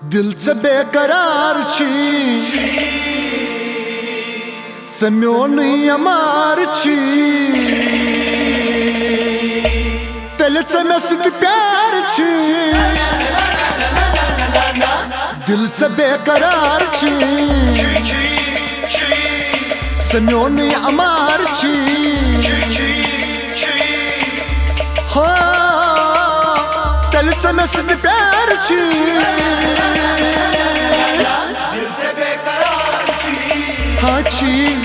दिल से बेकरार छी सम्योन अमार छी तेल से मैं सिद्ध प्यार छी दिल से बेकरार छी सम्योन अमार छी हो तेल से मैं सिद्ध प्यार छी Hachi,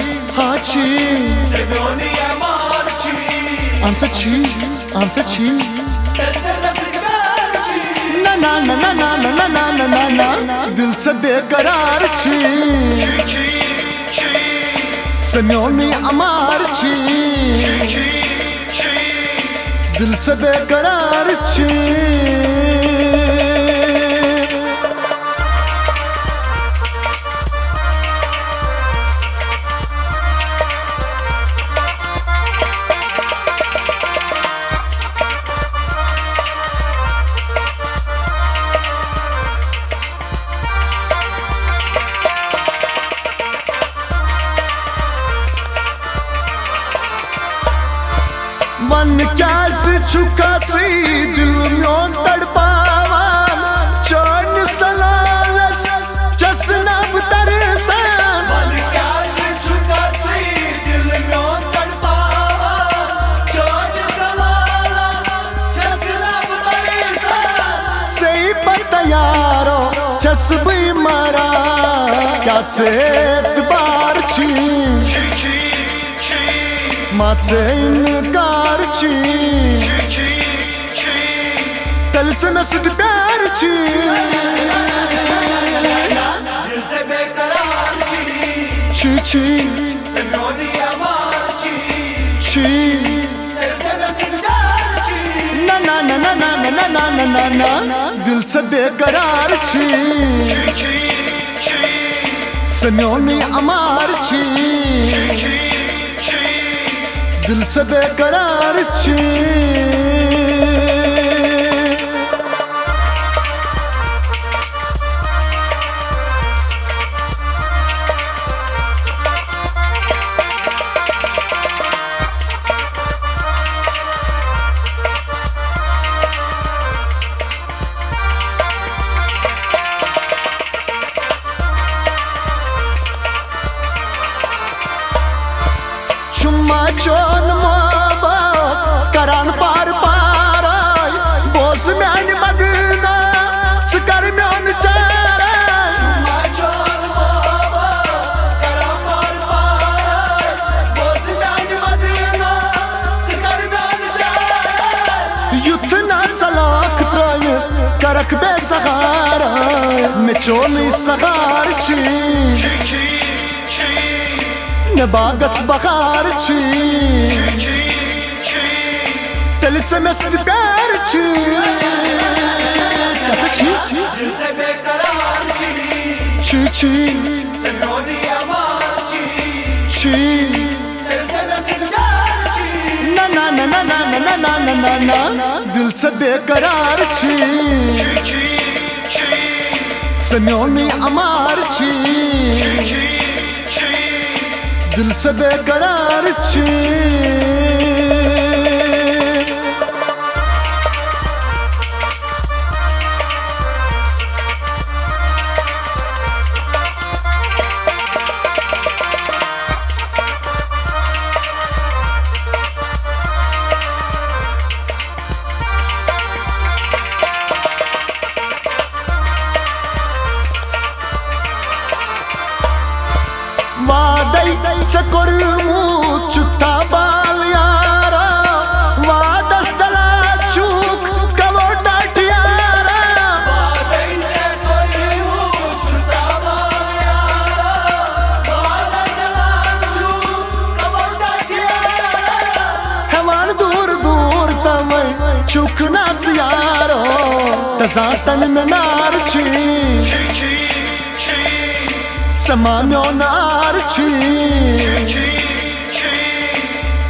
answer chi. Na na na na na na na na na na na. Dil se beqarar chi. Samyoni amar chi. Dil se beqarar chi. मन कैस चुका सी दिल में तड़पावन चैन सलालस चसनब तरसन मन कैस चुका सी दिल में तड़पावन चैन सलालस चसनब तरसन सही पता यारो चसबी मरा क्या एतबार छी माचे इनकार छी दिल से मैं सिद्ध प्यार छी दिल से बेकरार छी सम्योनी अमार छी दिल से मैं सिद्ध प्यार छी ना ना ना ना ना ना ना ना ना ना दिल से बेकरार छी सम्योनी अमार छी दिल से बेकरार छी चुम्मा चोन माबा करान पार पार बोस म्यान मदना सकर म्यान चार चुम्मा चोन माबा करान पार पार बोस म्यान मदना सकर म्यान चार युद्ध ना सलाख त्राय करक बे सगार में चोन सगार छी बागस बखार छी दिल से मैं सिद्ध प्यार छी कैसे छी बेकरार छी सम्योनी अमार छी दिल से मैं सिद्ध प्यार छी ना ना ना ना ना ना ना ना ना ना दिल से बेकरार छी सम्योनी अमार छी दिल से बेकरार छी सकुर मुचुता बाल यारा वादस तला चूक कवोटा टियारा वादई सकुर मुचुता बाल यारा वादस तला चूक कवोटा टियारा हेवान दूर दूर तमय चूक नाच यारो तजातन में नार छी समाम्यो नार छी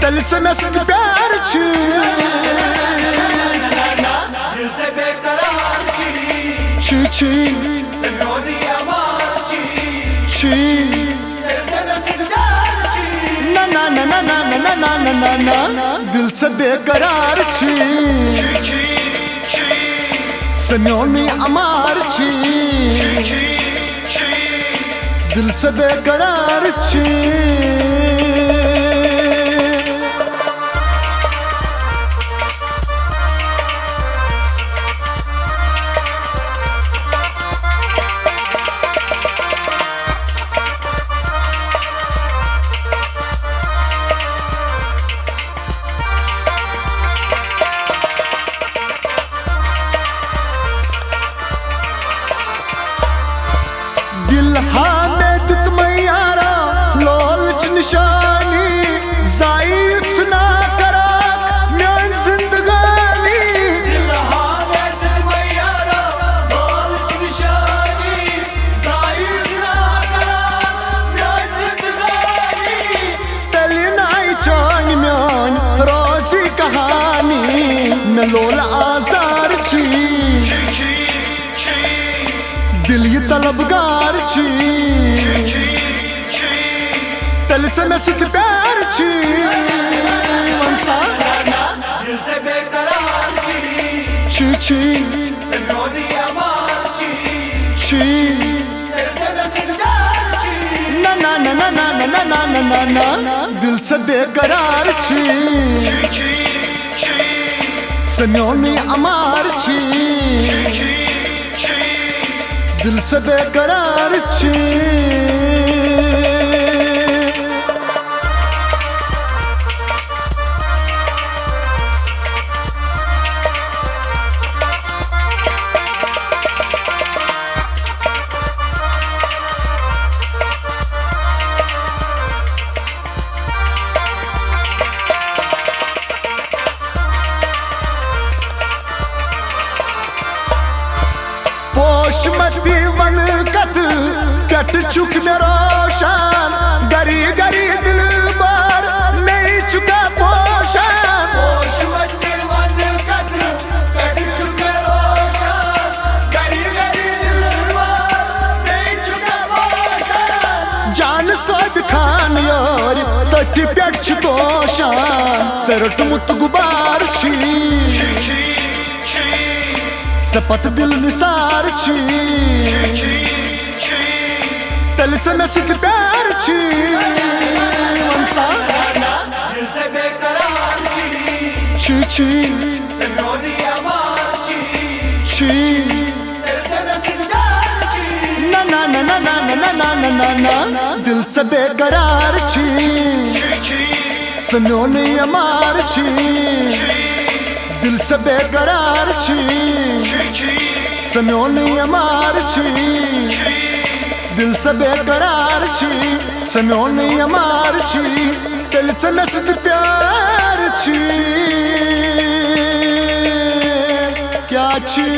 दिल से मैं सिद्ध प्यार छी दिल से बेकरार छी çi na na na na na na na na na दिल से बेकरार छी सन्योनी अमार छी दिल से बेकरार छी दिल में दुख मैयारा लोलच निशानी जायत ना करा म्यान जिंदगानी दिल में दुख मैयारा लोलच निशानी जायत ना करा म्यान जिंदगानी तली नाई चान म्यान रोजी कहानी मैं लोल आजार छी दिल ये तलबगार छी दिल से मैं सिद्ध प्यार छी मनसा दिल से बेकरार छी सन्योनी अमार छी ना ना ना ना ना ना ना ना ना ना दिल से बेकरार छी सन्योनी अमार छी दिल से बेकरार छी पोशमती वन कत कट चुक में रोशन गरी गरी दिल बार नहीं चुका पोशन पोशमती वन कत कट चुक में रोशन गरी गरी दिल बार नहीं चुका पोशन जान सोद खान यार तथी पेट दोशान सरट मुत गुबार छी सपत दिल निसार छी दिल से मैं सिद्ध प्यार छी मनसा दिल से बेकरार छी सन्योनी अमार छी ना ना ना ना ना ना ना ना ना दिल से बेकरार छी सन्योनी अमार छी दिल से बेकरार छी सन्योनी अमार छी दिल से बेकरार छी सन्योनी अमार छी दिल से मैं सिद्ध प्यार छी क्या छी